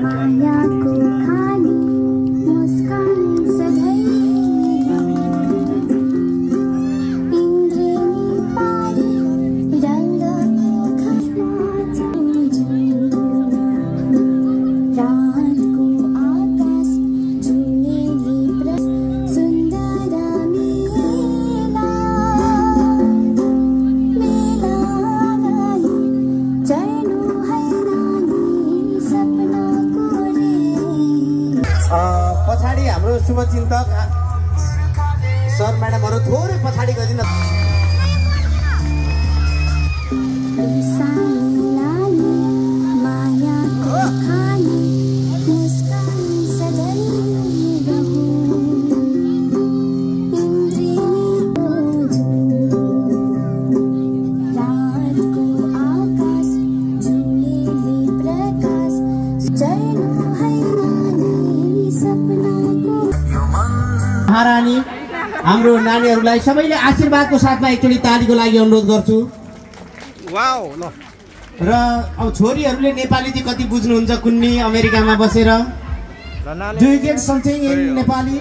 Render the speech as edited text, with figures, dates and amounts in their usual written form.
मायाको खानी मुस्कान सधैँ इन्द्रेणी पारी रङ्गको खमा रातको आकाश जुनेली सुन्दर मेला मेला गई चढ्नु है नानी सपनाको रेल। पछाडि हाम्रो शुभचिन्तक सर म्याडमहरू थोरै पछाडि गइदिनु। मायाको खानी मुस्कान सधैँ रहू इन्द्रेणीको रातको आकाश जुनेली प्रकाश चढ्नु है नानी सपनाको। महारानी हाम्रो नानीहरूलाई सबैले आशीर्वादको साथमा एकचोटि तालीको लागि अनुरोध गर्छु। वाउ ल र अब छोरीहरूले नेपाली चाहिँ कति बुझ्नुहुन्छ कुन्नी अमेरिकामा बसेर? Do you get something in Nepali?